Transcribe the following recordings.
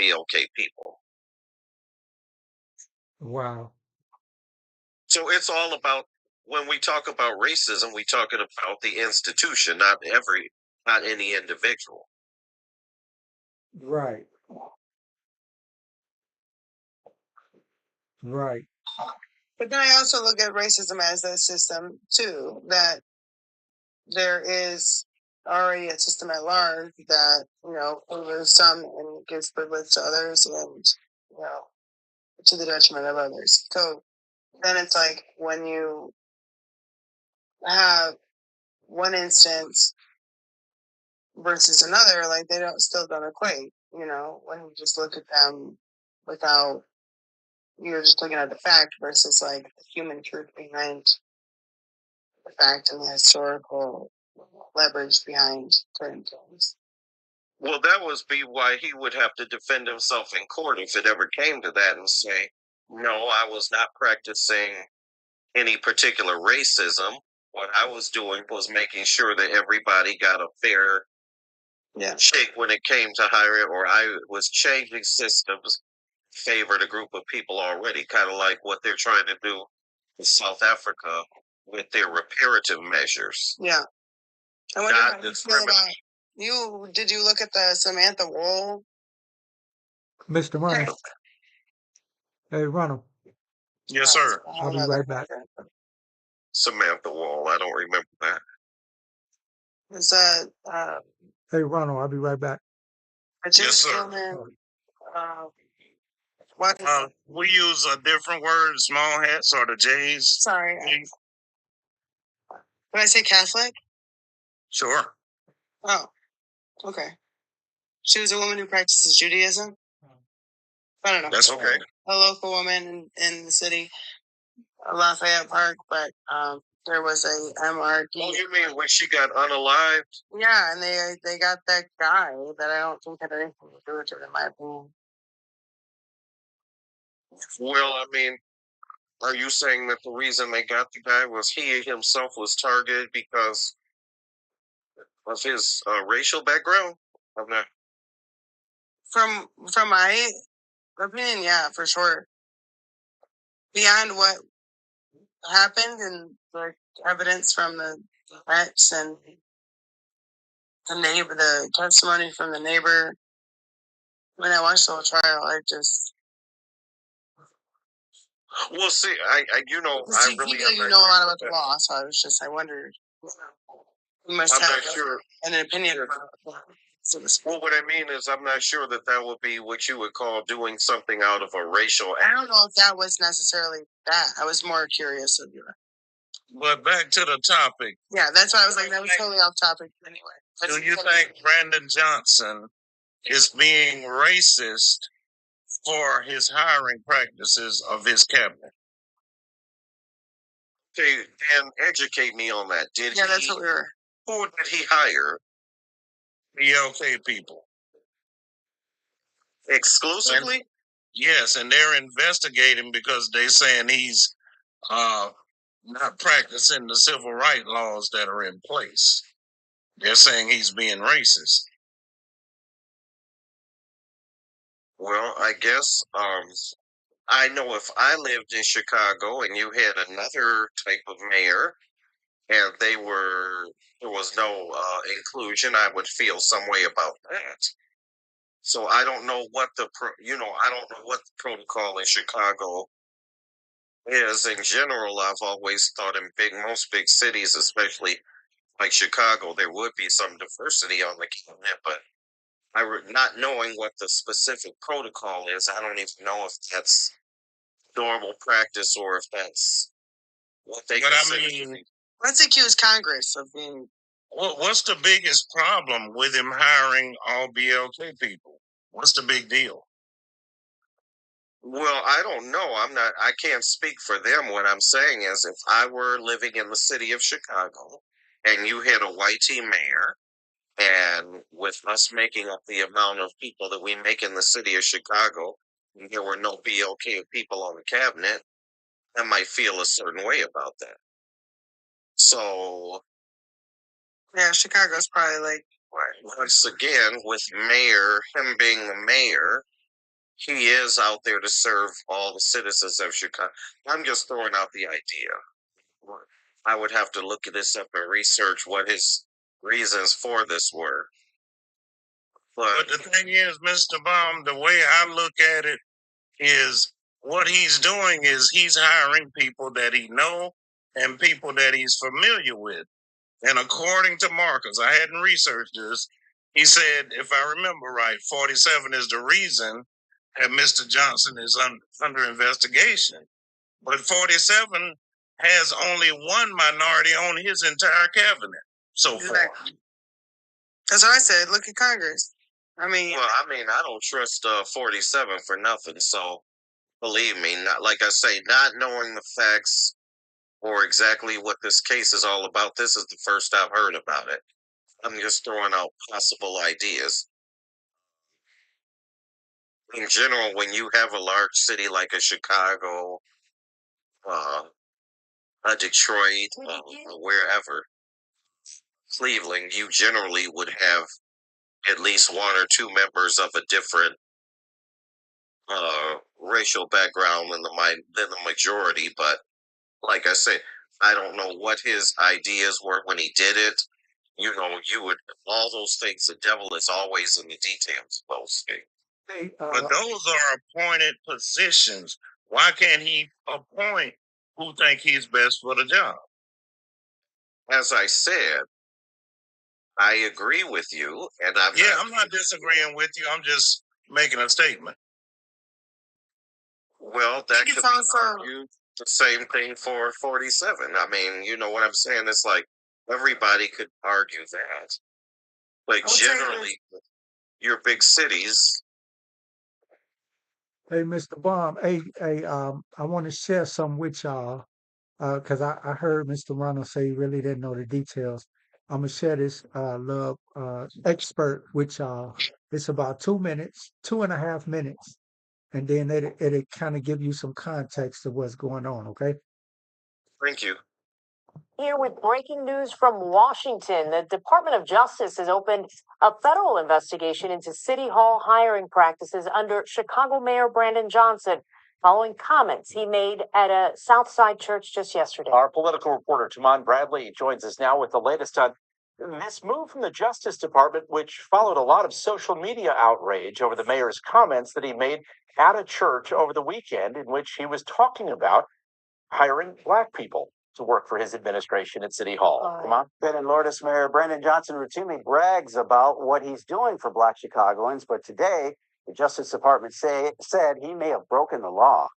BLK people. Wow. So it's all about, when we talk about racism, we talking about the institution, not any individual. Right. Right. But then I also look at racism as a system too, that there is already a system at large that, favors some and gives privilege to others, and, to the detriment of others. So then it's like when you have one instance versus another, like they don't equate, when you just look at them without, you're just looking at the fact versus like the human truth behind the fact and the historical leverage behind certain things. Well, that would be why he would have to defend himself in court if it ever came to that, and say, no, I was not practicing any particular racism. What I was doing was making sure that everybody got a fair shake when it came to hiring, or I was changing systems favored a group of people already, kind of like what they're trying to do in South Africa with their reparative measures. Yeah. I wonder how you feel about did you look at the Samantha Wool? Mr. Ronald. Hey, Ronald. Yes, sir. I'll be right back. Samantha Wall. I don't remember that. Was that Hey, Ronald, I'll be right back. Yes, sir. We use a different word, small hats or the J's. Sorry. Did I say Catholic? Sure. Oh, okay. She was a woman who practices Judaism. I don't know. That's okay. A local woman in the city, Lafayette Park, but there was a MRD. Oh, you mean when she got unalived? Yeah, and they got that guy that I don't think had anything to do with it, in my opinion. Well, I mean, are you saying that the reason they got the guy was he himself was targeted because of his racial background? I'm not. From my opinion, yeah, for sure. Beyond what happened and the evidence from the ex and the testimony from the neighbor. When I watched the whole trial, I just. Well, see, I really. You know a lot about the law, so I wondered. You must have an opinion. Well, what I mean is, I'm not sure that would be what you would call doing something out of a racial act. I don't know if that was necessarily that. I was more curious of you. But back to the topic. Yeah, that's why I was like, that was totally off topic anyway. Do you think Brandon Johnson is being racist for his hiring practices of his cabinet? Okay, and educate me on that. That's what we were. Who did he hire? BLK people. Exclusively? Yes, and they're investigating because they're saying he's not practicing the civil rights laws that are in place. They're saying he's being racist. Well, I guess I know if I lived in Chicago and you had another type of mayor and there was no inclusion, I would feel some way about that. So I don't know what I don't know what the protocol in Chicago is in general. I've always thought in most big cities, especially like Chicago, there would be some diversity on the cabinet, but not knowing what the specific protocol is, I don't even know if that's normal practice or if that's what they consider. Let's accuse Congress of being. What's the biggest problem with him hiring all BLK people? What's the big deal? Well, I don't know. I can't speak for them. What I'm saying is, if I were living in the city of Chicago and you had a white mayor, and with us making up the amount of people that we make in the city of Chicago, and there were no BLK people on the cabinet, I might feel a certain way about that. So, yeah, Chicago's probably like, once again, with him being the mayor, he is out there to serve all the citizens of Chicago. I'm just throwing out the idea. I would have to look this up and research what his reasons for this were. But the thing is, Mr. Baum, the way I look at it is what he's doing is he's hiring people that he know and people that he's familiar with. And according to Marcus, I hadn't researched this. He said, if I remember right, 47 is the reason that Mr. Johnson is under investigation. But 47 has only one minority on his entire cabinet so far. That's what I said. Look at Congress. I don't trust 47 for nothing. So believe me, not like I say, not knowing the facts or exactly what this case is all about. This is the first I've heard about it. I'm just throwing out possible ideas. In general, when you have a large city like a Chicago, a Detroit, wherever, Cleveland, you generally would have at least one or two members of a different racial background than the majority. But like I said, I don't know what his ideas were when he did it. You would all those things. The devil is always in the details of those things. But those are appointed positions. Why can't he appoint who think he's best for the job? As I said, I agree with you, and I'm not disagreeing with you. I'm just making a statement. Well, that could argue the same thing for 47. I mean, you know what I'm saying? It's like everybody could argue that. Like generally, your big cities. Hey, Mr. Baum. Hey, I want to share some with y'all because I heard Mr. Ronald say he really didn't know the details. I'm gonna share this little expert with y'all. It's about 2 minutes, 2.5 minutes, and then it'll kind of give you some context of what's going on. Okay. Thank you. Here with breaking news from Washington, the Department of Justice has opened a federal investigation into City Hall hiring practices under Chicago Mayor Brandon Johnson following comments he made at a Southside church just yesterday. Our political reporter, Taman Bradley, joins us now with the latest on this move from the Justice Department, which followed a lot of social media outrage over the mayor's comments that he made at a church over the weekend in which he was talking about hiring Black people to work for his administration at City Hall. Come on. Ben and Lourdes Mayor Brandon Johnson routinely brags about what he's doing for Black Chicagoans, but today the Justice Department said he may have broken the law.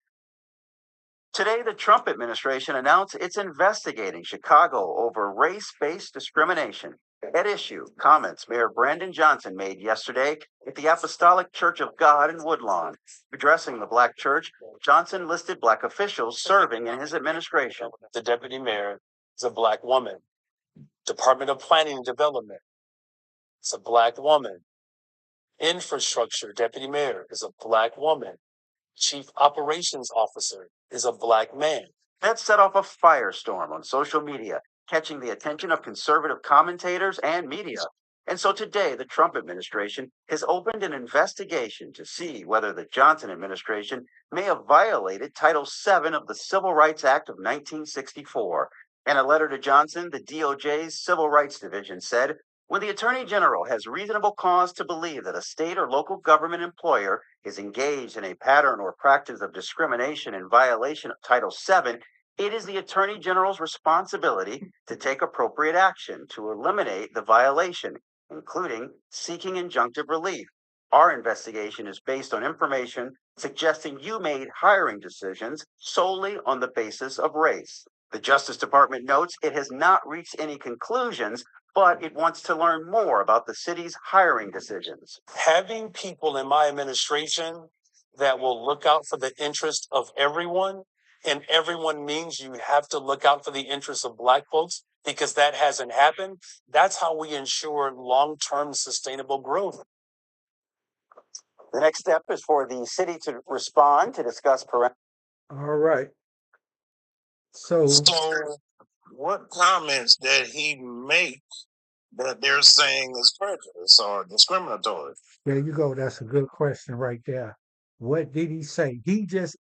Today, the Trump administration announced it's investigating Chicago over race-based discrimination. At issue, comments Mayor Brandon Johnson made yesterday at the Apostolic Church of God in Woodlawn. Addressing the Black church, Johnson listed Black officials serving in his administration. The deputy mayor is a Black woman. Department of Planning and Development, it's a Black woman. Infrastructure deputy mayor is a Black woman. Chief operations officer is a Black man. That set off a firestorm on social media, catching the attention of conservative commentators and media. And so today, the Trump administration has opened an investigation to see whether the Johnson administration may have violated Title VII of the Civil Rights Act of 1964. In a letter to Johnson, the DOJ's Civil Rights Division said, when the Attorney General has reasonable cause to believe that a state or local government employer is engaged in a pattern or practice of discrimination in violation of Title VII, it is the Attorney General's responsibility to take appropriate action to eliminate the violation, including seeking injunctive relief. Our investigation is based on information suggesting you made hiring decisions solely on the basis of race. The Justice Department notes it has not reached any conclusions, but it wants to learn more about the city's hiring decisions. Having people in my administration that will look out for the interest of everyone, and everyone means you have to look out for the interests of Black folks, because that hasn't happened. That's how we ensure long-term sustainable growth. The next step is for the city to respond to discuss All right. So what comments did he make that they're saying is prejudice or discriminatory? there you go. That's a good question right there. What did he say? He just,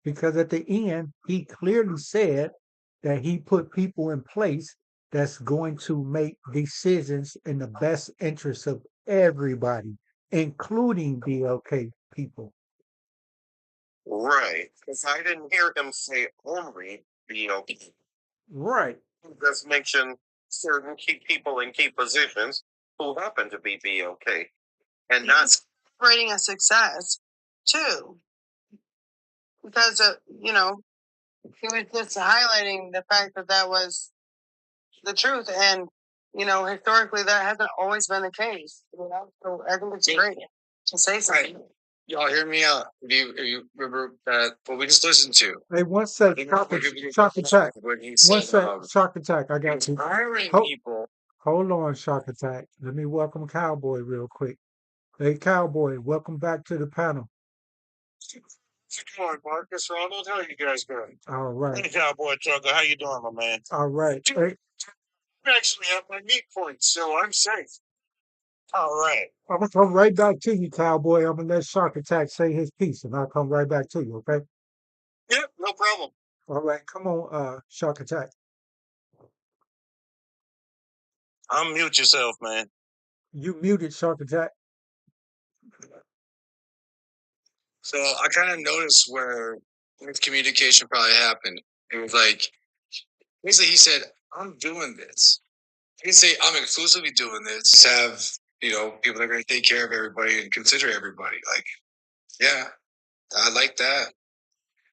because at the end, he clearly said that he put people in place that's going to make decisions in the best interest of everybody, including BLK people. Right. Because I didn't hear him say only BLK. Right. He just mentioned certain key people in key positions who happen to be BLK. And not Celebrating a success too, because he was just highlighting the fact that that was the truth, and historically that hasn't always been the case. So I think it's great to say something. Right. Y'all hear me out. If you remember that what we just listened to? Hey, one sec, shock attack. When he One said, sec, shock attack. I got you. hiring Ho- people. Hold on, shock attack. Let me welcome Cowboy real quick. Hey, Cowboy, welcome back to the panel. Come on, Marcus Ronald. How you guys doing? All right. Hey, Cowboy Trucker. How you doing, my man? All right. Hey, I'm actually at my meet point, so I'm safe. All right. I'm gonna come right back to you, Cowboy. I'm gonna let Shark Attack say his piece, and I'll come right back to you. Okay? Yep, no problem. All right. Come on, Shark Attack. Unmute yourself, man. You muted Shark Attack. So I kind of noticed where communication probably happened. It was like basically he said, "I'm doing this." He didn't say I'm exclusively doing this. Have people that are going to take care of everybody and consider everybody. Like, yeah, I like that.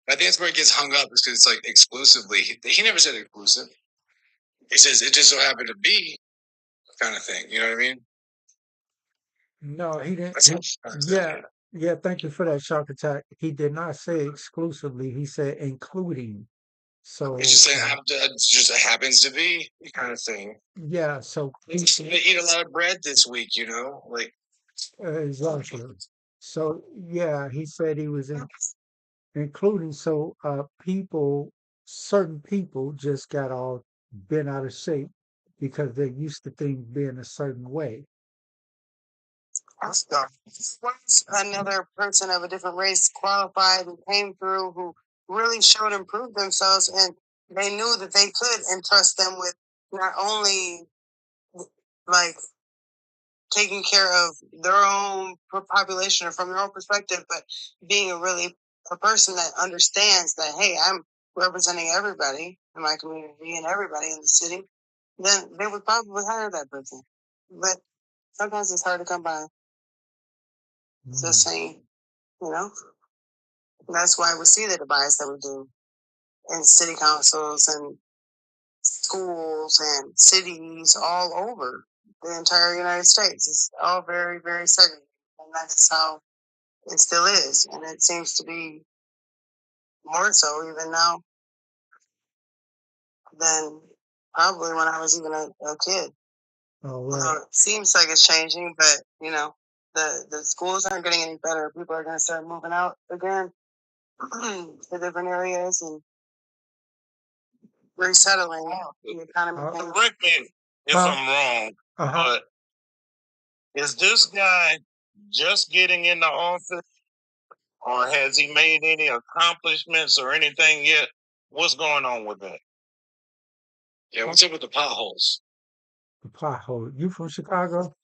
I think that's where it gets hung up is because it's like exclusively. He never said exclusive. He says it just so happened to be kind of thing. You know what I mean? No, he didn't. That's Yeah. Thank you for that, Shark Attack. He did not say exclusively. He said including. So It's just saying it just happens to be kind of thing. yeah. So They eat a lot of bread this week, like exactly. So yeah, he said he was including. So certain people just got all bent out of shape because they're used to things being a certain way. Once another person of a different race qualified who came through, who really showed and proved themselves, and they knew that they could entrust them with not only like taking care of their own population or from their own perspective, but being a person that understands that, hey, I'm representing everybody in my community and everybody in the city, then they would probably hire that person. But sometimes it's hard to come by. Just saying, you know. That's why we see the demise that we do in city councils and schools and cities all over the entire United States. It's all very, very segregated. And that's how it still is. And it seems to be more so even now than probably when I was even a kid. All right. So it seems like it's changing, but the schools aren't getting any better. People are going to start moving out again to different areas and resettling the economy. Correct me if I'm wrong, but is this guy just getting into office, or has he made any accomplishments or anything yet? What's going on with that? yeah. What's up with the potholes? The pothole. You from Chicago?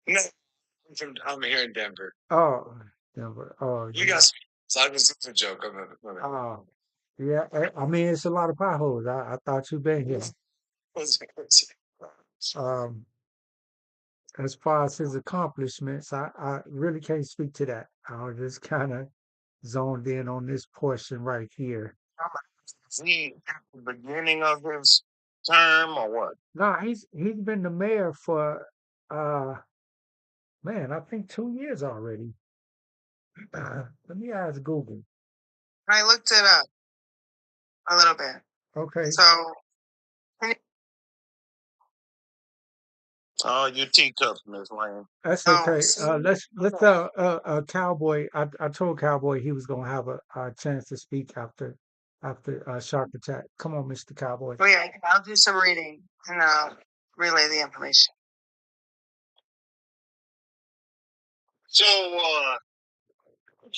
No, I'm here in Denver. Oh, Denver. Oh, You guys, so I was it's a joke. Oh, yeah. I mean, it's a lot of potholes. I thought you'd been here. Um, as far as his accomplishments, I really can't speak to that. I was just kind of zoned in on this portion right here. Is he at the beginning of his term or what? No, he's been the mayor for man, I think 2 years already. Let me ask Google. I looked it up a little bit. Okay. So Oh, your teacups, Miss Lane. That's Oh, okay. see? Let's Cowboy. I told Cowboy he was gonna have a chance to speak after Shark Attack. Come on, Mr. Cowboy. Oh yeah, I'll do some reading and relay the information. So,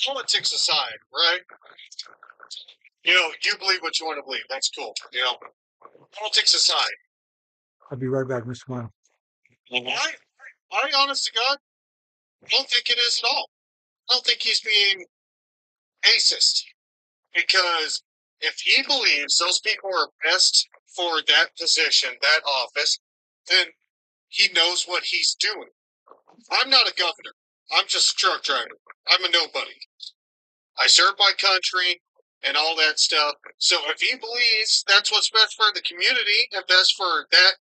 politics aside, right? You know, you believe what you want to believe. That's cool. You know, politics aside. I'll be right back, Mr. Brown. I honest to God, don't think it is at all. I don't think he's being racist because if he believes those people are best for that position, that office, then he knows what he's doing. I'm not a governor. I'm just a truck driver. I'm a nobody. I serve my country and all that stuff. So if he believes that's what's best for the community and best for that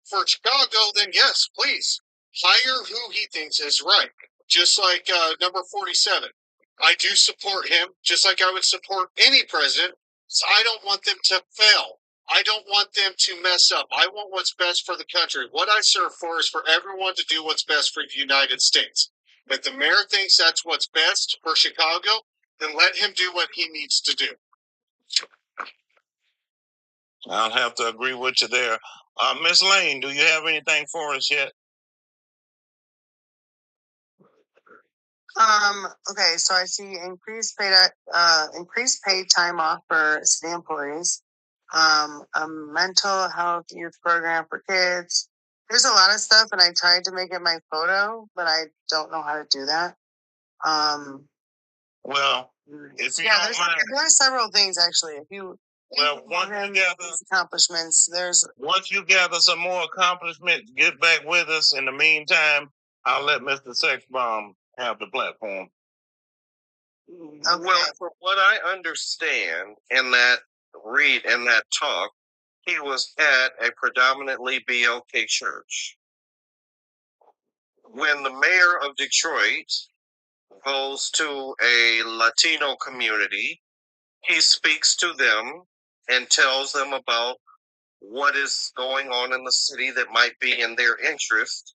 for Chicago, then yes, please hire who he thinks is right. Just like number 47. I do support him, just like I would support any president. So I don't want them to fail. I don't want them to mess up. I want what's best for the country. What I serve for is for everyone to do what's best for the United States. If the mayor thinks that's what's best for Chicago, then let him do what he needs to do. I'll have to agree with you there. Miss Lane, do you have anything for us yet? Okay, so I see increased paid time off for city employees, a mental health youth program for kids. There's a lot of stuff, and I tried to make it my photo, but I don't know how to do that. Well, if you yeah, don't mind, there's several things actually. If you once you gather these accomplishments, once you gather some more accomplishments, get back with us. In the meantime, I'll let Mr. Sexbaum have the platform. Okay. Well, from what I understand in that talk, he was at a predominantly BLK church. When the mayor of Detroit goes to a Latino community, he speaks to them and tells them about what is going on in the city that might be in their interest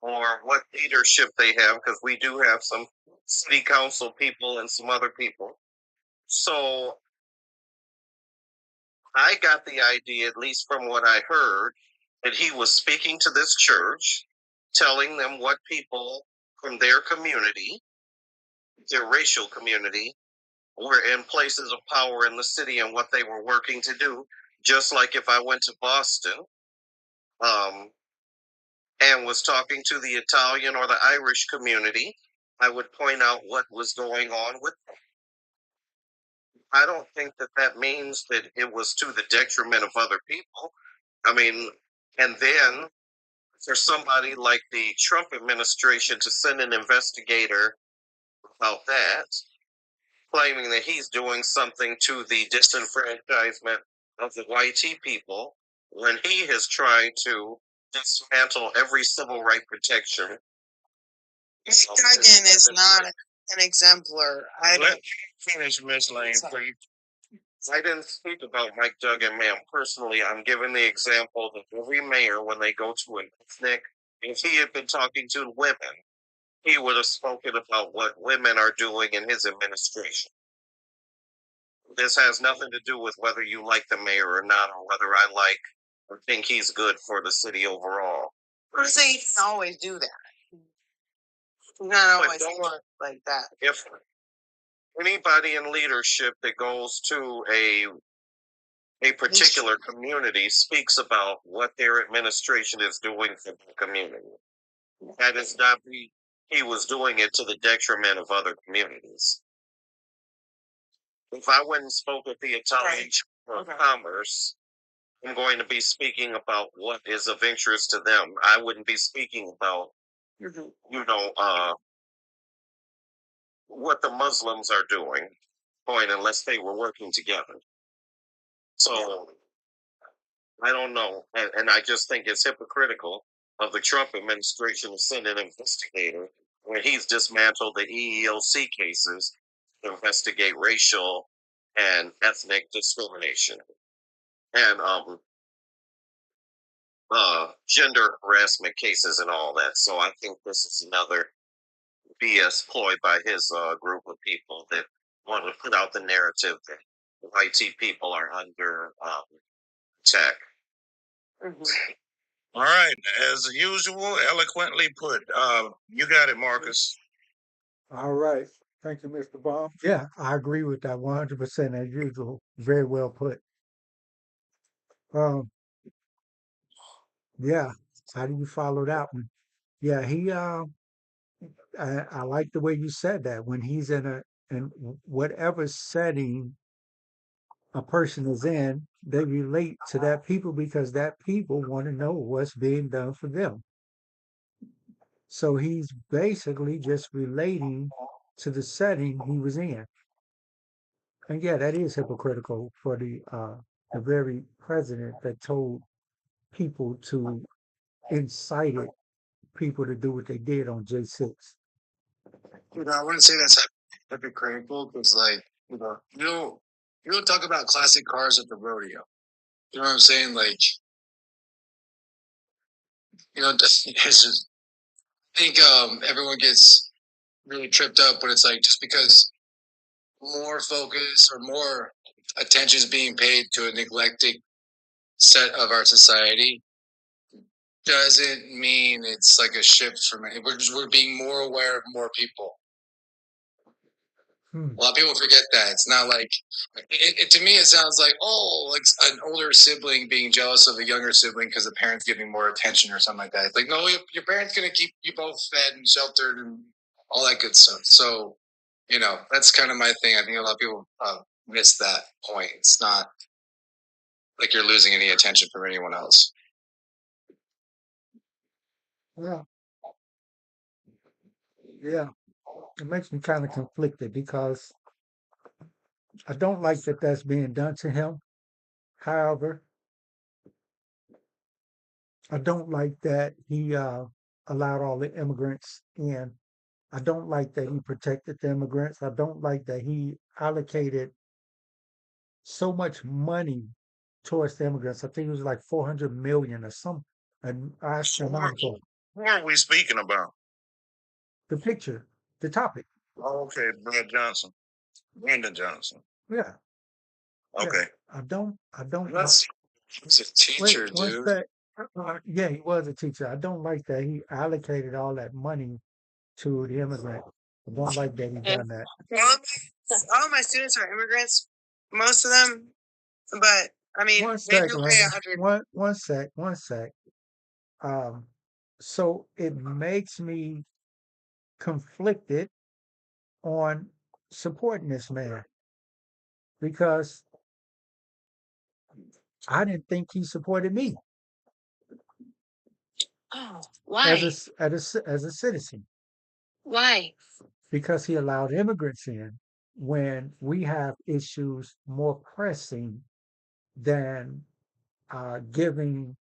or what leadership they have, because we do have some city council people and some other people. So I got the idea, at least from what I heard, that he was speaking to this church, telling them what people from their community, their racial community, were in places of power in the city and what they were working to do. Just like if I went to Boston and was talking to the Italian or the Irish community, I would point out what was going on with them. I don't think that means that it was to the detriment of other people. I mean, and then for somebody like the Trump administration to send an investigator about that, claiming that he's doing something to the disenfranchisement of the YT people, when he has tried to dismantle every civil right protection. Duggan is not an exemplar. Let me finish, Miss Lane, please. I didn't speak about Mike Duggan, ma'am. Personally, I'm giving the example that every mayor, when they go to an ethnic, if he had been talking to women, he would have spoken about what women are doing in his administration. This has nothing to do with whether you like the mayor or not, or whether I like or think he's good for the city overall. I'm saying he doesn't always do that. He's not always like that. If anybody in leadership that goes to a particular community speaks about what their administration is doing for the community, that is not he was doing it to the detriment of other communities. If I went and spoke at the Italian Chamber of Commerce, I'm going to be speaking about what is of interest to them. I wouldn't be speaking about, what the Muslims are doing, unless they were working together. So I don't know, and I just think it's hypocritical of the Trump administration to send an investigator when he's dismantled the EEOC cases to investigate racial and ethnic discrimination and gender harassment cases and all that. So I think this is another BS ploy by his group of people that want to put out the narrative that IT people are under attack. All right, as usual, eloquently put. You got it, Marcus. All right. Thank you, Mr. Baum. Yeah, I agree with that 100% as usual. Very well put. Um, yeah. How do you follow that one? Yeah, I like the way you said that. When he's in whatever setting a person is in, they relate to that people because that people want to know what's being done for them. So he's basically just relating to the setting he was in. And yeah, that is hypocritical for the very president that told people to incited people to do what they did on J6. I wouldn't say that's hypocritical because, like, you don't talk about classic cars at the rodeo. You know what I'm saying? Like, it's just, I think everyone gets really tripped up when it's like just because more focus or more attention is being paid to a neglected set of our society doesn't mean it's like a shift from it. We're being more aware of more people. A lot of people forget that. It's not like to me. It sounds like like an older sibling being jealous of a younger sibling because the parent's giving more attention or something like that. It's like, no, your parent's gonna keep you both fed and sheltered and all that good stuff. So, that's kind of my thing. I think a lot of people miss that point. It's not like you're losing any attention from anyone else. Yeah, yeah. It makes me kind of conflicted because I don't like that that's being done to him. However, I don't like that he allowed all the immigrants in. I don't like that he protected the immigrants. I don't like that he allocated so much money towards the immigrants. I think it was like 400 million or some an astronomical. Who are we speaking about? The picture, the topic. Oh, okay, Brad Johnson, Brandon Johnson. Yeah. Okay. Yeah. I don't He's a teacher, wait, one dude. sec. Yeah, he was a teacher. I don't like that he allocated all that money to the immigrant. I don't like that he done that. All my students are immigrants, most of them, but I mean, One they sec, do pay Lynn. 100. One sec. So it makes me conflicted on supporting this man because I didn't think he supported me Oh, as why? as a citizen Why? because he allowed immigrants in when we have issues more pressing than giving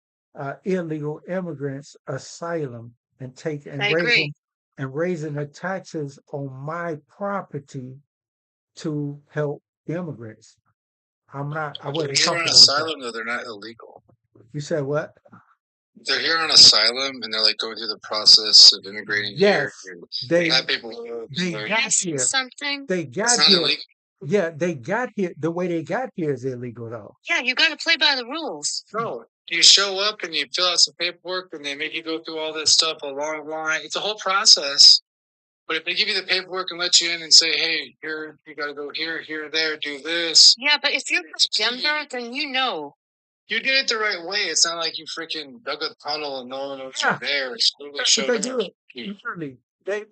illegal immigrants asylum and I agree. raising the taxes on my property to help the immigrants. I They're wasn't here on comfortable with that. asylum, though. They're not illegal. You said what? They're here on asylum, and they're like going through the process of immigrating Yes, here. And they have people. they Can I got say here. something? They It's got not here. illegal. Yeah, they got here. The way they got here is illegal, though. Yeah, you got to play by the rules. No, you show up and you fill out some paperwork, and they make you go through all this stuff, a long line. It's a whole process. But if they give you the paperwork and let you in and say, "Hey, here you got to go here, here, there, do this," Yeah, but if you're from Denver, then you know. you did it the right way. It's not like you freaking dug a tunnel and no one knows Yeah, you're there. It's literally that's what showed they up. did. Literally,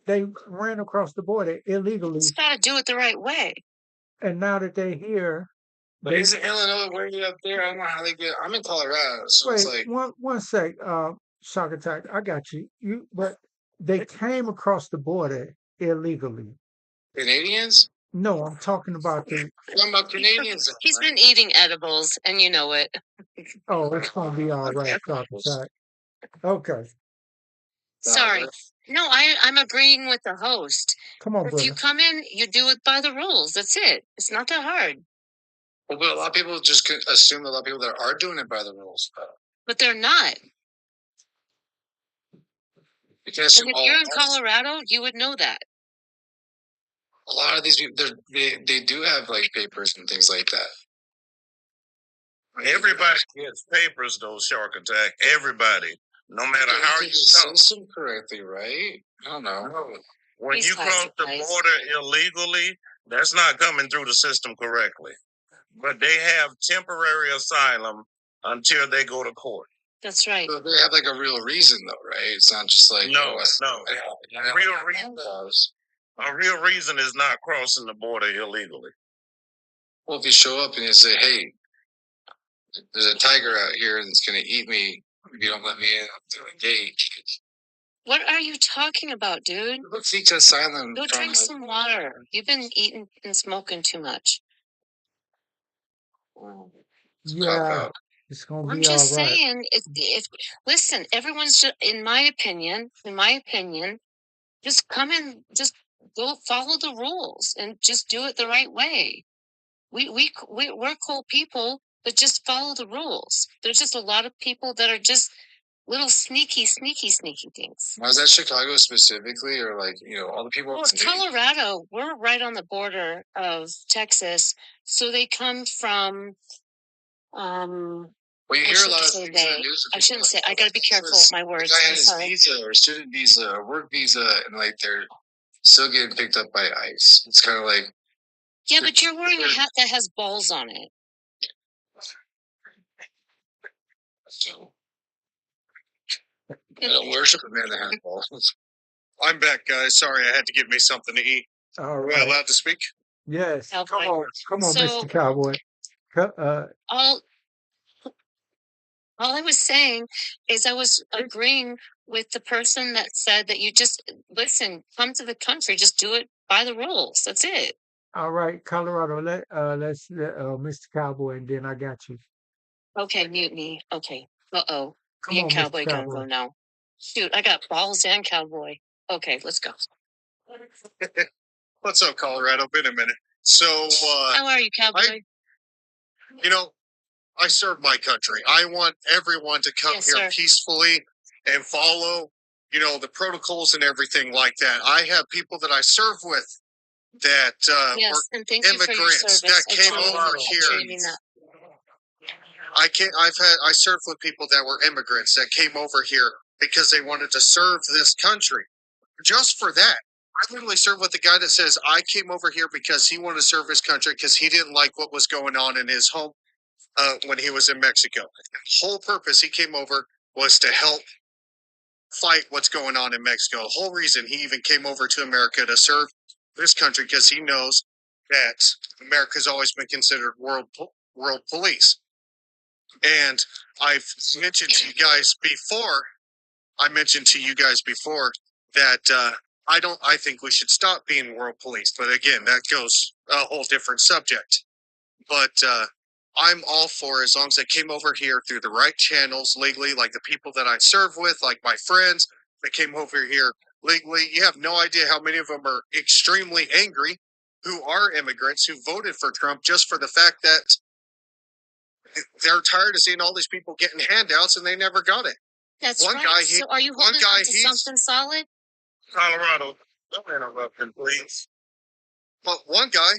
they ran across the border illegally, Just got to do it the right way. and now that they're here, But they isn't Illinois way up there? I don't know how they get. I'm in Colorado, so it's wait like one sec. Shock attack. I got you. But they came across the border illegally. Canadians. No, I'm talking about the. I'm talking about Canadians. He's been eating edibles, and you know it. Oh, it's gonna be all right. Shock attack. Okay, Sorry. No, I'm agreeing with the host. come on, If you brother. come in, you do it by the rules. That's it. It's not that hard. Well, but a lot of people just assume a lot of people that are doing it by the rules. But they're not. You can't assume And if all. you're in Colorado, you would know that. A lot of these people, they do have like papers and things like that. Everybody gets papers, though, Shark Attack. Everybody. No matter how you system correctly, right? I don't know. When you cross the border illegally, that's not coming through the system correctly. But they have temporary asylum until they go to court. That's right. So they have like a real reason, though, right? It's not just like No. A real reason is not crossing the border illegally. Well, if you show up and you say, "Hey, there's a tiger out here and it's going to eat me if you don't let me in through the gate." What are you talking about, dude? Look, seek asylum. Go drink some water. You've been eating and smoking too much. Yeah, it's gonna I'm be all just right. saying, if listen, everyone's just, in my opinion, just come in, just go follow the rules and just do it the right way. We're cool people, but just follow the rules. There's just a lot of people that are just little sneaky things. Was that Chicago specifically, or like all the people? Well, it's Colorado. We're right on the border of Texas, so they come from. Well, you I hear a shouldn't lot of say things in the they. news. I shouldn't say. I got to be careful with my words. The guy I'm had his sorry. visa or student visa or work visa, and like they're still getting picked up by ICE. It's kind of like, Yeah, but you're wearing a hat that has balls on it. I don't worship a man that has balls. I'm back, guys. Sorry, I had to get me something to eat. All Am I right. allowed to speak? Yes. Cowboy. Come on, So- Mr. Cowboy. All I was saying is I was agreeing with the person that said that you just listen, come to the country, just do it by the rules. That's it. All right, Colorado. Let's let Mr. Cowboy, and then I got you. Okay, mute me. Okay. Uh-oh. Come Me on, and Mr. Cowboy gonna Cowboy. go now. Shoot, I got balls and Cowboy. Okay, let's go. What's up, Colorado? Been a minute. So, How are you, Cowboy? I serve my country. I want everyone to come Yes, here sir. peacefully and follow, the protocols and everything like that. I have people that I serve with that Yes, were and thank you for your immigrants service. that came over I here. truly mean that. I served with people that were immigrants that came over here because they wanted to serve this country. Just for that, I literally served with the guy that says I came over here because he wanted to serve his country because he didn't like what was going on in his home when he was in Mexico. The whole purpose he came over was to help fight what's going on in Mexico. The whole reason he even came over to America to serve this country because he knows that America's always been considered world police. And I've mentioned to you guys before. That I think we should stop being world police. But again, that goes a whole different subject. But I'm all for, as long as they came over here through the right channels legally, like the people that I serve with, like my friends that came over here legally. You have no idea how many of them are extremely angry who are immigrants who voted for Trump just for the fact that they're tired of seeing all these people getting handouts and they never got it. That's One right. guy, So are you holding on to something solid? Colorado, don't interrupt him, please. Well, one guy,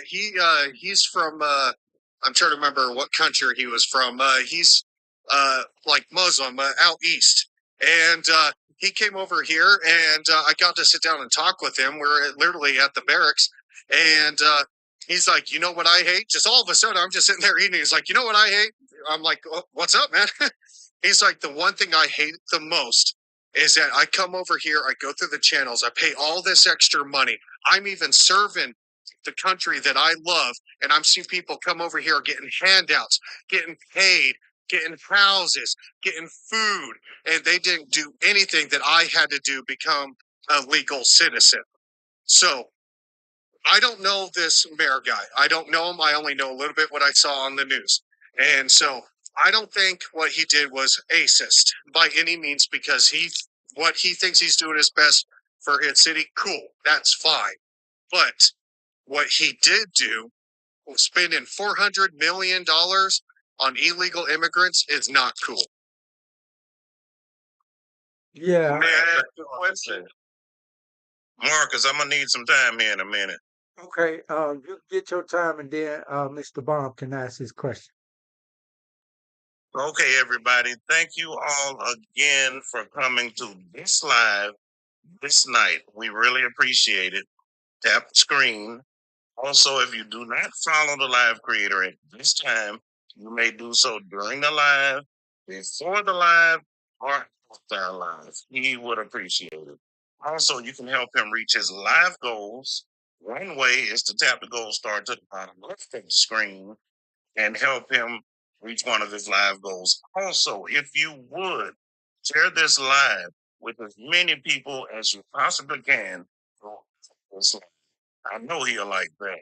he's from, I'm trying to remember what country he was from. He's like Muslim, out east, and he came over here, and I got to sit down and talk with him. We're literally at the barracks, and he's like, "You know what I hate?" Just all of a sudden, I'm just sitting there eating. He's like, "You know what I hate?" I'm like, "What's up, man?" He's like, "The one thing I hate the most is that I come over here, I go through the channels, I pay all this extra money. I'm even serving the country that I love, and I'm seeing people come over here getting handouts, getting paid, getting houses, getting food, and they didn't do anything that I had to do become a legal citizen." So I don't know this mayor guy. I don't know him. I only know a little bit what I saw on the news. And so I don't think what he did was racist by any means, because what he thinks he's doing is best for his city. Cool. That's fine. But what he did do, spending $400 million on illegal immigrants, is not cool. Yeah. May I ask you a question? Marcus, I'm gonna need some time here in a minute. Okay. You get your time, and then Mr. Baum can ask his question. Okay, everybody. Thank you all again for coming to this live this night. We really appreciate it. Tap the screen. Also, if you do not follow the live creator at this time, you may do so during the live, before the live, or after the live. He would appreciate it. Also, you can help him reach his live goals. One way is to tap the gold star to the bottom left of the screen and help him reach one of his live goals. Also, if you would share this live with as many people as you possibly can, I know he'll like that.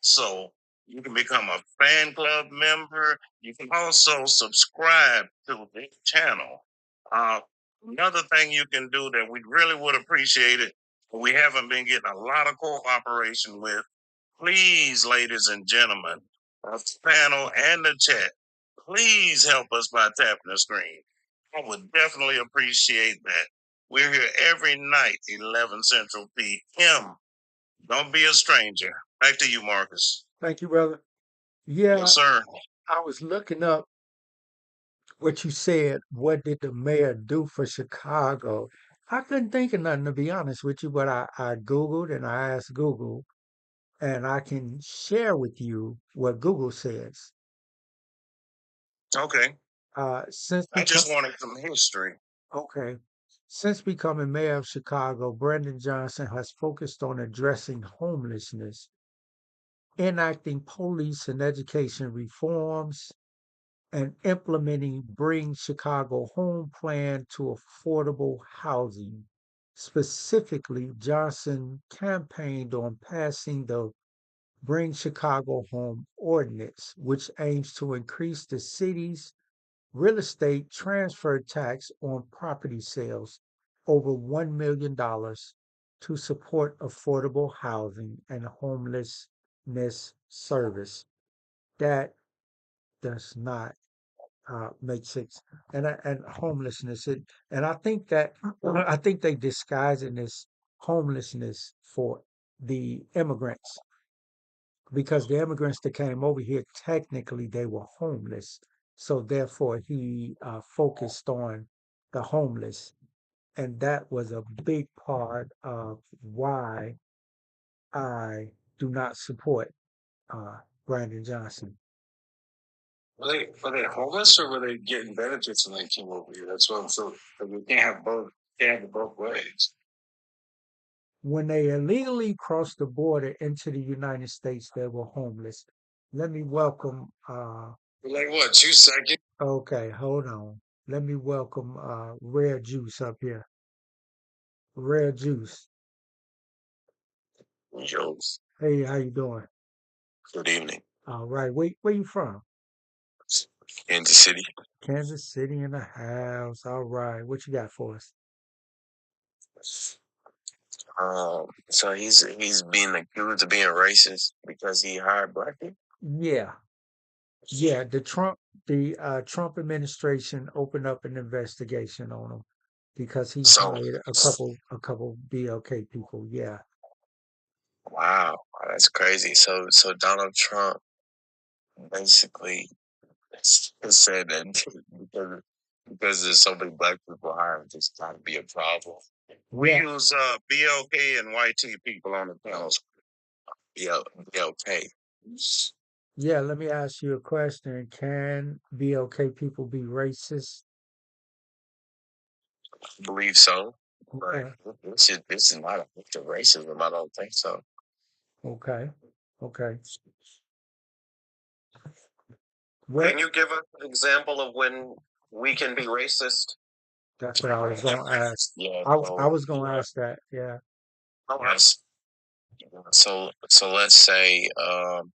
So you can become a fan club member. You can also subscribe to this channel. Uh, Another thing you can do that we really would appreciate it, we haven't been getting a lot of cooperation with. Please, ladies and gentlemen, the panel and the chat, please help us by tapping the screen. I would definitely appreciate that. We're here every night, 11 Central PM. Don't be a stranger. Back to you, Marcus. Thank you, brother. Yeah, Yes, sir. I was looking up what you said. What did the mayor do for Chicago? I couldn't think of nothing, to be honest with you, but I Googled and I asked Google, and I can share with you what Google says. Okay. Since I become just wanted some history. Okay. Since becoming mayor of Chicago, Brandon Johnson has focused on addressing homelessness, enacting police and education reforms, and implementing Bring Chicago Home Plan to affordable housing. Specifically, Johnson campaigned on passing the Bring Chicago Home Ordinance, which aims to increase the city's real estate transfer tax on property sales over $1 million to support affordable housing and homelessness service. That does not make sense. And homelessness, and I think that I think they disguise it as homelessness for the immigrants, because the immigrants that came over here, technically they were homeless. So therefore he focused on the homeless. And that was a big part of why I do not support Brandon Johnson. Were they homeless or were they getting benefits when they came over here? That's what I'm so. We can't have both. Can't have it both ways. When they illegally crossed the border into the United States, they were homeless. Let me welcome Like what? 2 seconds. okay, hold on. Let me welcome Rare Juice up here. Rare Juice. Jokes. Hey, how you doing? Good evening. All right. Where you from? Kansas City. Kansas City in the house. All right. What you got for us? So he's being accused of being racist because he hired black people. Yeah. Yeah. The Trump administration opened up an investigation on him because he So hired a couple BLK people. Yeah. wow, that's crazy. So Donald Trump basically said that because there's so many black people hiring, this got to be a problem. We Yeah. use BLK and YT people on the panel. BLK. Yeah. Let me ask you a question. Can BLK people be racist? I believe so, but Okay. this is not a picture of racism. I don't think so. Okay. Okay. Can What? you give us an example of when we can be racist? That's what I was going to ask. Yeah. I So was going to ask that. Yeah. yes. So let's say I'm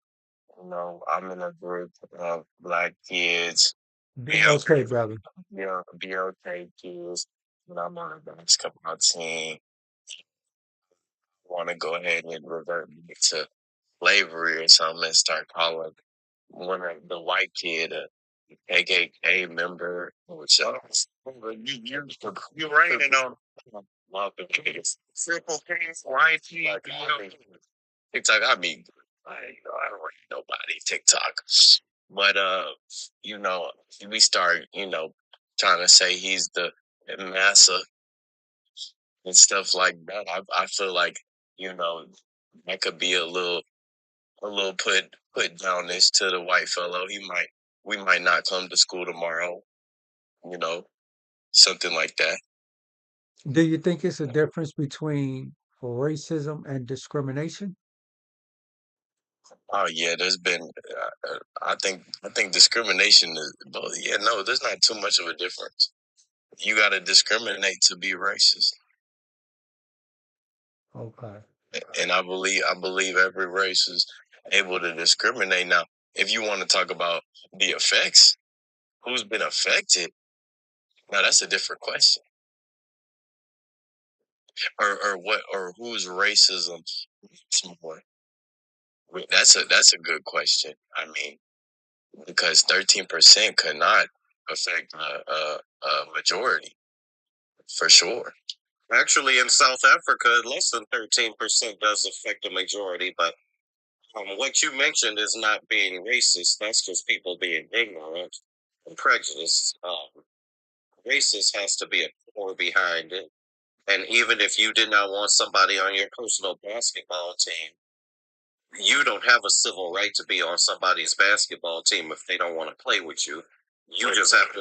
in a group of black kids, BLK, brother. BLK kids, and I'm on a basketball team. Want to go ahead and revert back to slavery or something and start calling one of the white kid a KKK member, which You raining on love the kids. Triple K, YT, Like, TikTok, I don't read nobody TikTok, but you know, we start, trying to say he's the massa and stuff like that. I feel like, you know, that could be a little put down this to the white fellow. We might not come to school tomorrow, you know, something like that. Do you think it's a difference between racism and discrimination? Oh yeah, there's been. I think discrimination is. But yeah, no, there's not too much of a difference. You got to discriminate to be racist, Okay. and I believe every race is able to discriminate. Now, if you want to talk about the effects, who's been affected? Now that's a different question. Or what? Or whose racism is more? That's a good question. I mean, because 13% could not affect a majority for sure. Actually, in South Africa, less than 13% does affect the majority. But what you mentioned is not being racist. That's just people being ignorant and prejudiced. Racist has to be a core behind it. And even if you did not want somebody on your personal basketball team, you don't have a civil right to be on somebody's basketball team if they don't want to play with you. You just have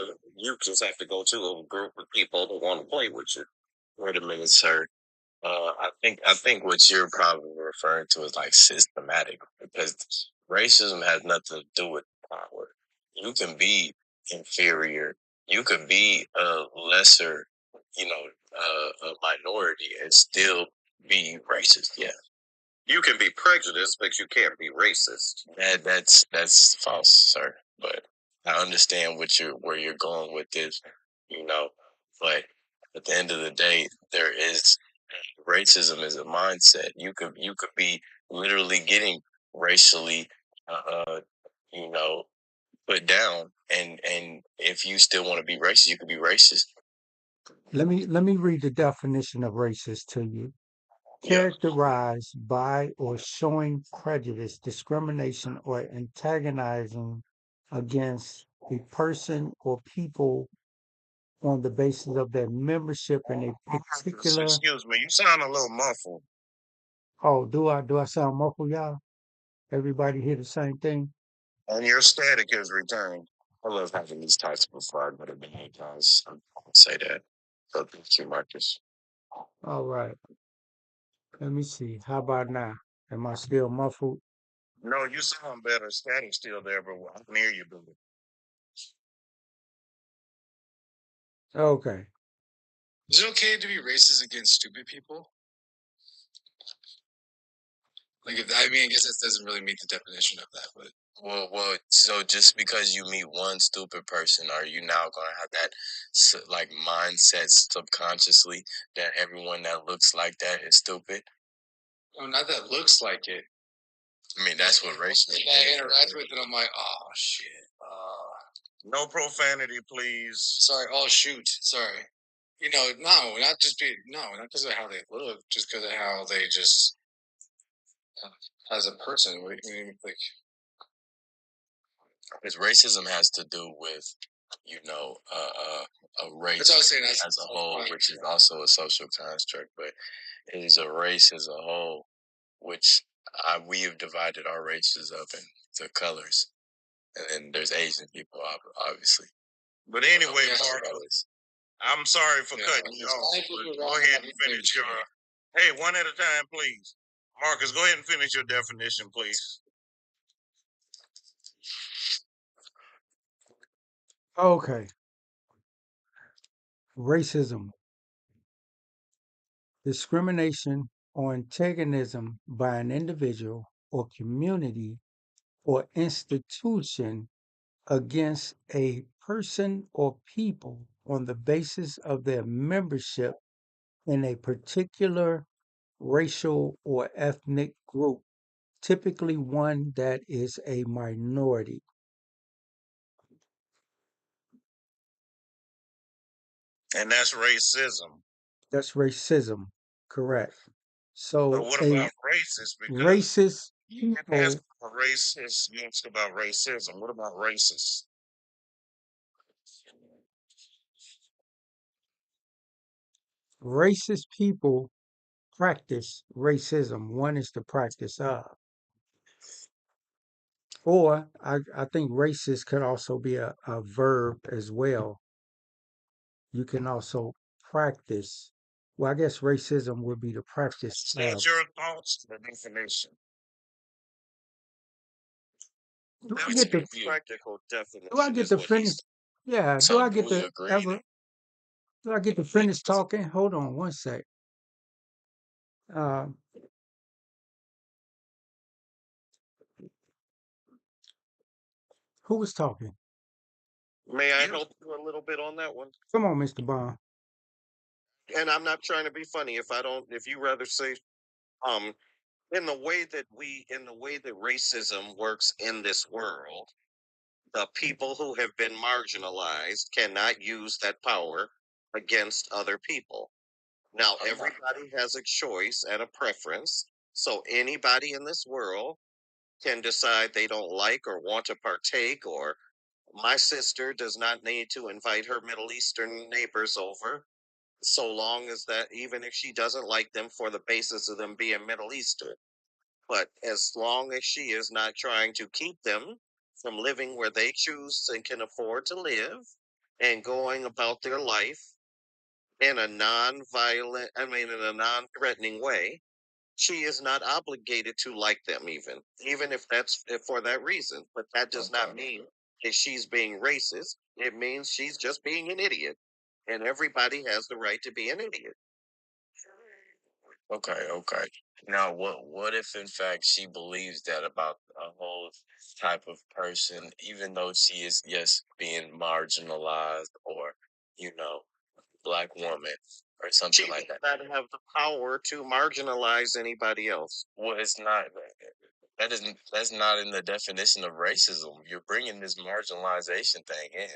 to go to a group of people that want to play with you. Wait a minute, sir. I think what you're probably referring to is like systematic, because racism has nothing to do with power. You can be inferior. You can be a lesser, a minority and still be racist. Yeah. You can be prejudiced, but you can't be racist. That's false, sir. But I understand where you're going with this, you know. But at the end of the day, there is racism is a mindset. You could be literally getting racially, uh, you know, put down, and if you still want to be racist, you could be racist. Let me read the definition of racist to you. Yeah. Characterized by or showing prejudice, discrimination, or antagonizing against a person or people on the basis of their membership in a particular. Excuse me, you sound a little muffled. Oh, do I sound muffled, y'all? Everybody hear the same thing? And your static is returned. I love having these types of fun, but it many times I won't say that. So thank you, Marcus. All right. Let me see. How about now? Am I still muffled? No, you sound better. Static's still there, but I can hear you better. Okay. Is it okay to be racist against stupid people? Like, I guess that doesn't really meet the definition of that, but Well, so just because you meet one stupid person, are you now going to have that like mindset subconsciously that everyone that looks like that is stupid? no, not that looks like it. I mean, that's what racism If I is. interact with it, I'm like, oh shit. No profanity, please. Sorry. Oh shoot. Sorry. No, not just not because of how they look, just because of how they just as a person. Like, Because racism has to do with, a race that's what I was saying. as a whole, which is also a social construct, but it is a race as a whole, which we have divided our races up into colors. And then there's Asian people, obviously. But anyway, Yeah. Marcus, I'm sorry for cutting you off. But go ahead and finish your. Hey, one at a time, please. Marcus, go ahead and finish your definition, please. Okay. Racism, discrimination or antagonism by an individual or community or institution against a person or people on the basis of their membership in a particular racial or ethnic group, typically one that is a minority. And that's racism. That's racism, correct. So So what a about racist? Because racist you didn't ask people, about racist. You asked about racism. What about racist? racist people practice racism. One is the practice of. Or I think racist could also be a verb as well. You can also practice. Well, I guess racism would be the practice What's of. your thoughts? The definition. Do I That get would be to a practical do I definition, get is to what finish? he's. Yeah, do So I do get we to agree? ever do I get to finish talking? Hold on one sec. Uh, who was talking? May I help you a little bit on that one? Come on, Mr. Bond. And I'm not trying to be funny. If you rather say, um, in the way that racism works in this world, the people who have been marginalized cannot use that power against other people. Now, everybody has a choice and a preference. So anybody in this world can decide they don't like or want to partake, or my sister does not need to invite her Middle Eastern neighbors over, so long as that, even if she doesn't like them for the basis of them being Middle Eastern. But as long as she is not trying to keep them from living where they choose and can afford to live and going about their life in a non-violent, I mean, in a non-threatening way, she is not obligated to like them, even if that's for that reason. But that does not mean that she's being racist. It means she's just being an idiot, and everybody has the right to be an idiot. Okay, okay. Now, what if in fact she believes that about a whole type of person, even though she is, yes, being marginalized, or you know, black woman or something She like does that? not have the power to marginalize anybody else. Well, it's not. That's not in the definition of racism. You're bringing this marginalization thing in.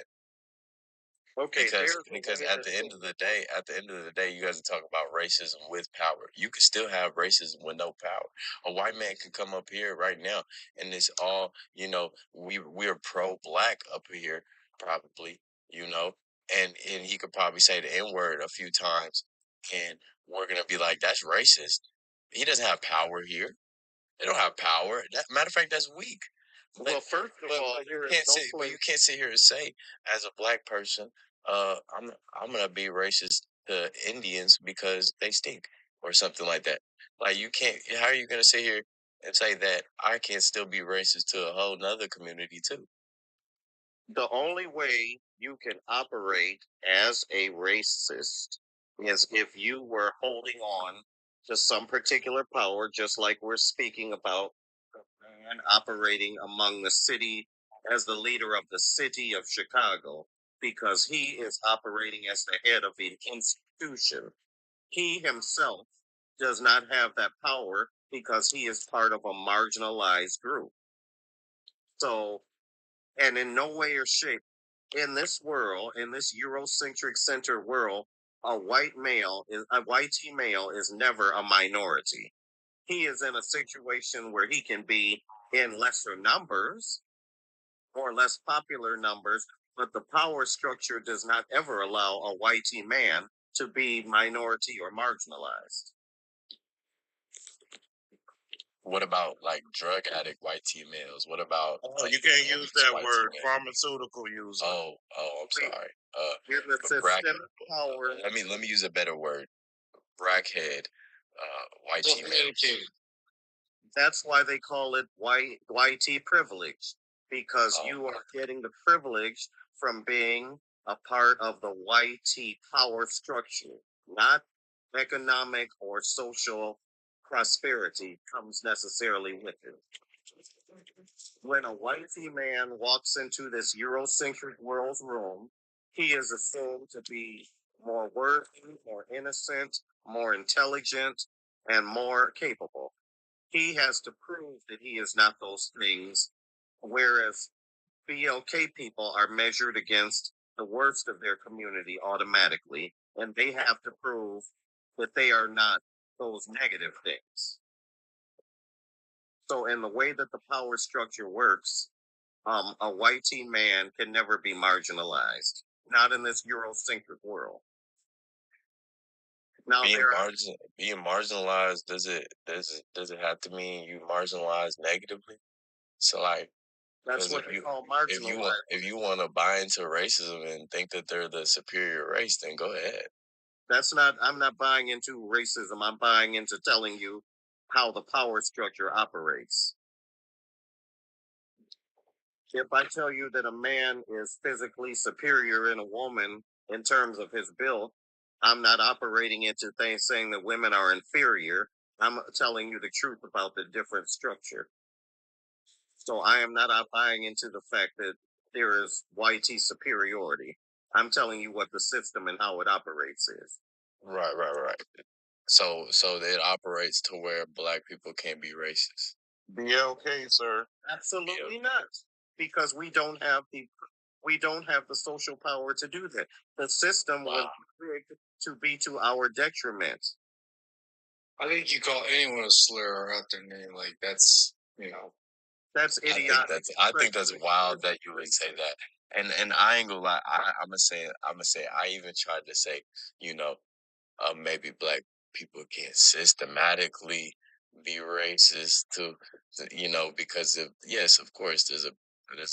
Okay, Because at the end of the day, you guys are talking about racism with power. You could still have racism with no power. A white man could come up here right now, and it's all, we're pro black up here, probably, and he could probably say the N word a few times, and we're gonna be like, that's racist. He doesn't have power here. They don't have power. Matter of fact, that's weak. Well, first of all, there is no But place. you can't sit here and say, as a black person, I'm gonna be racist to Indians because they stink or something like that. Like you can't. How are you gonna sit here and say that I can still be racist to a whole nother community too? The only way you can operate as a racist is if you were holding on to some particular power, just like we're speaking about the man operating among the city as the leader of the city of Chicago, because he is operating as the head of an institution. He himself does not have that power because he is part of a marginalized group. So, and in no way or shape in this world, in this Eurocentric centered world, a white male is never a minority. He is in a situation where he can be in lesser numbers or less popular numbers, but the power structure does not ever allow a white man to be minority or marginalized. What about like drug addict white males? What about Oh, like you can't use homeless that white word, males? pharmaceutical user. I'm sorry. In the Brack. systemic power, Let me use a better word. Brackhead, white males. that's why they call it white privilege, because Oh, you are getting the privilege from being a part of the white power structure, not economic or social prosperity comes necessarily with it. When a white man walks into this Eurocentric world's room, he is assumed to be more worthy, more innocent, more intelligent, and more capable. He has to prove that he is not those things, whereas BLK people are measured against the worst of their community automatically, and they have to prove that they are not those negative things. So, in the way that the power structure works, a white man can never be marginalized, not in this Eurocentric world. Now being marginalized does it have to mean you marginalized negatively? So like, that's 'cause what if they you call if you marginalized. want if you want to buy into racism and think that they're the superior race, then go ahead. That's not, I'm not buying into racism. I'm buying into telling you how the power structure operates. If I tell you that a man is physically superior in a woman in terms of his build, I'm not operating into things saying that women are inferior. I'm telling you the truth about the different structure. So I am not buying into the fact that there is YT superiority. I'm telling you what the system and how it operates is. Right. So it operates to where black people can't be racist. Be okay, sir. Absolutely not, because we don't have the social power to do that. The system was rigged to be to our detriment. I think you call anyone a slur or out their name, like that's That's idiotic. I think that's wild that you would say that. And I ain't gonna lie. I'm gonna say. I even tried to say, you know, maybe black people can't systematically be racist you know, because of yes, of course, there's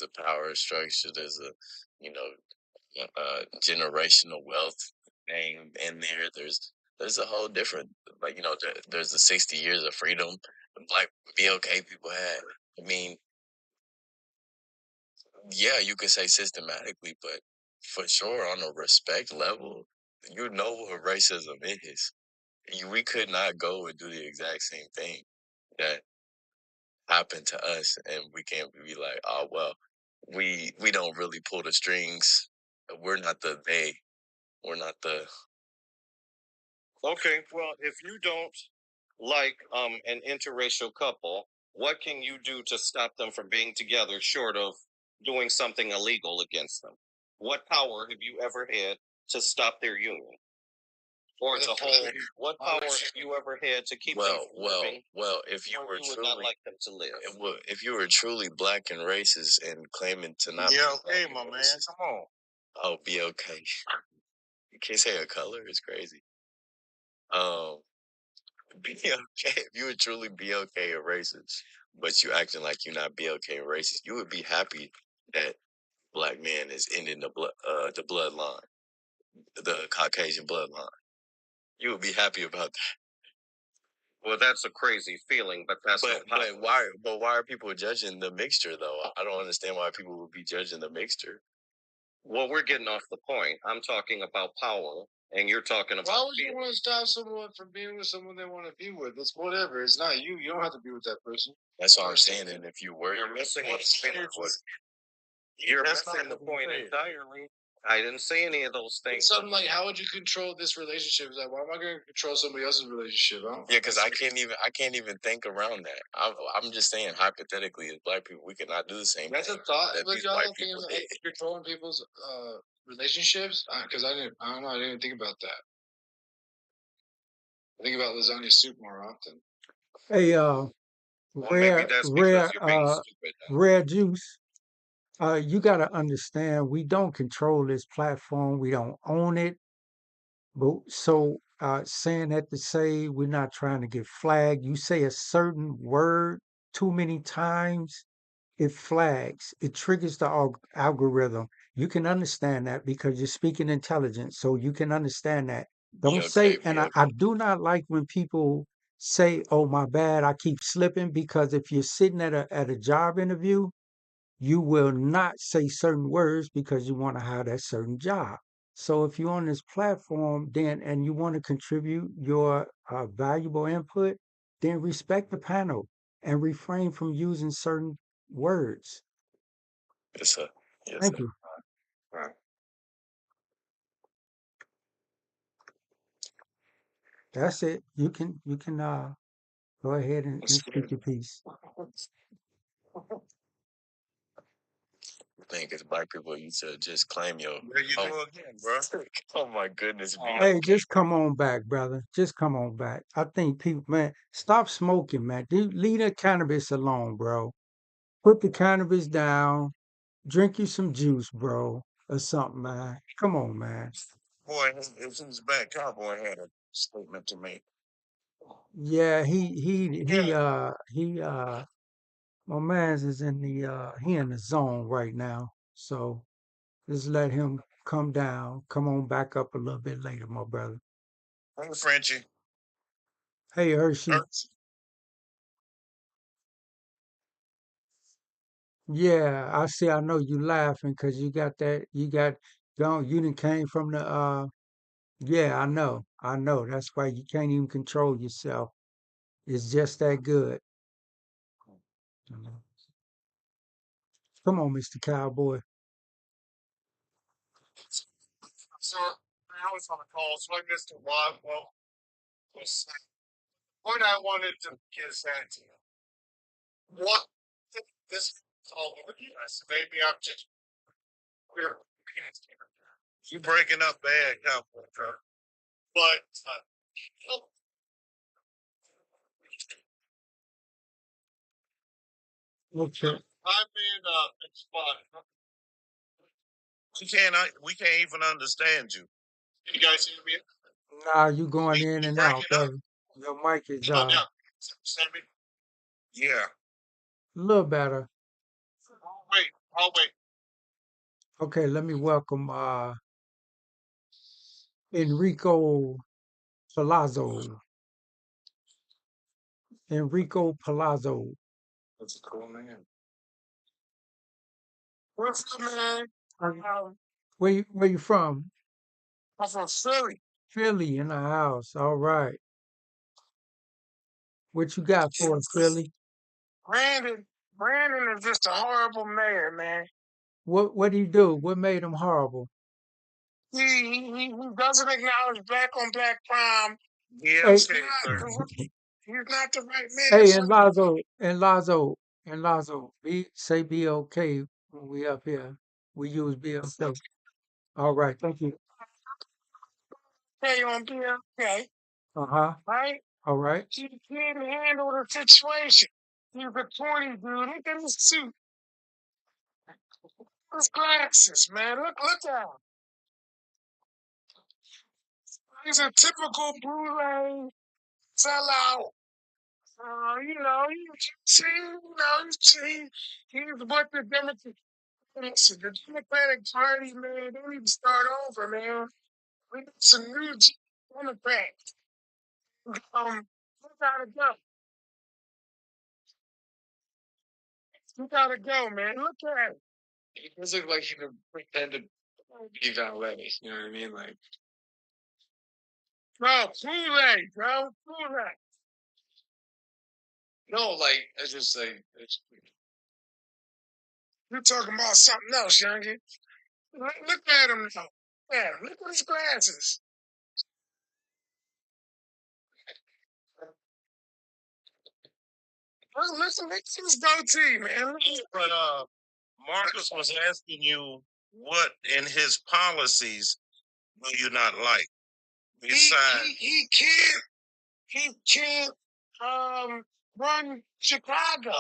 a power structure. There's a you know generational wealth thing in there. There's a whole different like you know there's the 60 years of freedom the black BLK people had. I mean, yeah, you could say systematically, but for sure on a respect level, you know what racism is. We could not go and do the exact same thing that happened to us, and we can't be like, oh well, we don't really pull the strings. We're not the they. We're not the Okay, well, if you don't like an interracial couple, what can you do to stop them from being together short of doing something illegal against them? What power have you ever had to stop their union? Or to hold, what power have you ever had to keep them from living if you where were you would not truly like them to live? if you were truly black and racist and claiming to not Yeah, be okay, black my and man. racist, Come on. oh, be okay. You can't say a color. It's crazy. Um, be okay if you would truly be okay and racist, but you acting like you're not be okay and racist. You would be happy that black man is ending the bloodline, the Caucasian bloodline. You would be happy about that. Well, that's a crazy feeling, but that's But why are people judging the mixture though? I don't understand why people would be judging the mixture. well, we're getting off the point. I'm talking about power, and you're talking about. Why would you want to stop someone from being with someone they want to be with? It's whatever. It's not you. You don't have to be with that person. That's what I'm saying. And if you were, You're missing you're missing the point entirely. I didn't say any of those things. It's something like, how would you control this relationship? It's like, why am I going to control somebody else's relationship? Yeah, because I can't even think around that. I'm just saying hypothetically, as black people, we could not do the same. That's thing a thought. that But these y'all white don't think people of did. controlling people's relationships? Because I don't know. I didn't think about that. I think about lasagna soup more often. Hey, Well, maybe that's because you're being stupid. rare juice. You got to understand, we don't control this platform. We don't own it. But so saying that to say we're not trying to get flagged. You say a certain word too many times, it flags. It triggers the algorithm. You can understand that because you're speaking intelligence, so you can understand that. Don't say, and I do not like when people say, "Oh, my bad, I keep slipping," because if you're sitting at a job interview, you will not say certain words because you want to have that certain job. So if you're on this platform, then and you want to contribute your valuable input, then respect the panel and refrain from using certain words. Yes, sir. Yes, Thank sir. you. Right. That's it. You can go ahead and speak your piece. I think as black people, you should just claim your. There you go again, bro. Oh my goodness, be Hey, okay. just come on back, brother. Just come on back. I think people, man, stop smoking, man. Leave the cannabis alone, bro. Put the cannabis down. Drink you some juice, bro, or something, man. Come on, man. Boy, it's his back cowboy hat. statement to make. Yeah, my man's is in he in the zone right now. So just let him come down. Come on back up a little bit later, my brother. Hey, Frenchie. Hey, Hershey. Yeah, I see. I know you laughing because you got that. You done came from the. Yeah, I know. That's why you can't even control yourself. It's just that good. Come on, Mr. Cowboy. So I was on a call, so I missed a lot. Well, was what I wanted to get at to you. What this is all over the US. Maybe I'm just we're You breaking up bad, Cowboy Truck. but Okay. I'm in spot. We can't even understand you. Can you guys hear me? Nah, you going in and out, Breaking up. brother. Your mic is Yeah. Send me. Yeah. a little better. Wait, I'll wait. Okay, let me welcome Enrico Palazzo. Enrico Palazzo. That's a cool man. What's up, man? Where you from? I'm from Philly. Philly in the house. All right. What you got for us, Philly? Brandon, Brandon is just a horrible mayor, man. What do you do? What made him horrible? He doesn't acknowledge black on black crime. Yeah, Hey, He's not the right man. hey, and Lazo, be okay when we up here. We use be okay. All right, thank you. Hey, on BLK, Uh-huh. right? All right. He didn't handle the situation. He's a 20 dude. Look at his suit. His glasses, man. Look at him. He's a typical bootleg sellout. He's what the Democratic Party, man, they need to start over, man. We need some new Democrats. We gotta go. We gotta go, man. Look at it. He does look like he pretended to be valet. You know what I mean? Like, bro, Kool-Aid, bro, Kool-Aid. No, like, it's just like, you're talking about something else, youngin. Look at him now. Yeah, look at his glasses. Listen to his goatee, man. But Marcus was asking you what in his policies do you not like? Besides, He can't run Chicago.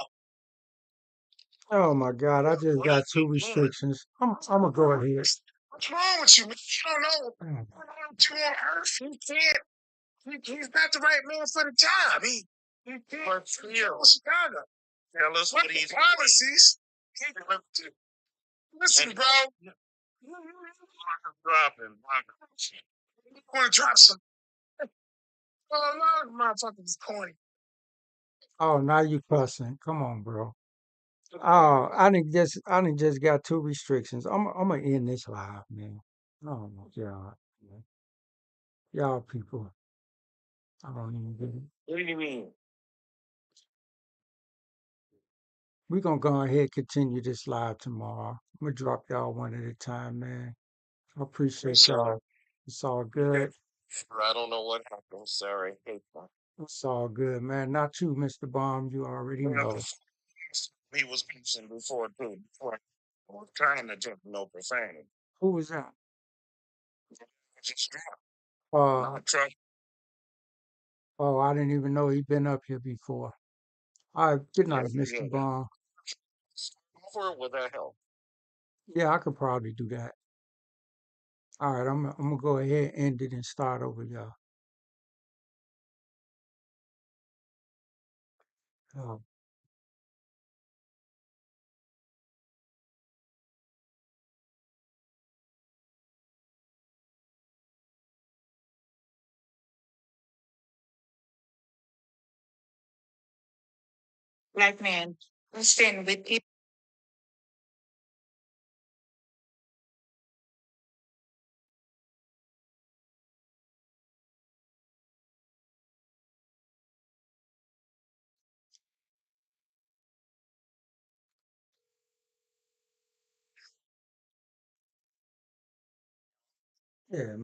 Oh my God, I just got two restrictions. I'm gonna go ahead. What's wrong with you? Man? I don't know. Mm. What on earth? He can't. He's not the right man for the job. He can't control Chicago. tell us what he's policies. Listen, bro. dropping. You want to drop some? Oh no, motherfucker is corny. Oh, now you cussing. Come on, bro. Oh, I didn't just got two restrictions. I'm gonna end this live, man. Oh my God, man. Y'all people, I don't even get it. What do you mean? We gonna go ahead and continue this live tomorrow. I'm gonna drop y'all one at a time, man. I appreciate y'all. It's all good. I don't know what happened. Sorry. It's all good, man. Not you, Mr. Bomb. You already know. He was preaching before too. Before I was trying to jump no profanity. Who was that? Just dropped. Uh, Truck. oh, I didn't even know he'd been up here before. All right, good night, Yeah. Mr. Bomb. Over with that help. Yeah, I could probably do that. All right, I'm gonna go ahead and end it and start over, y'all. Oh, Black man who stand with people. yeah.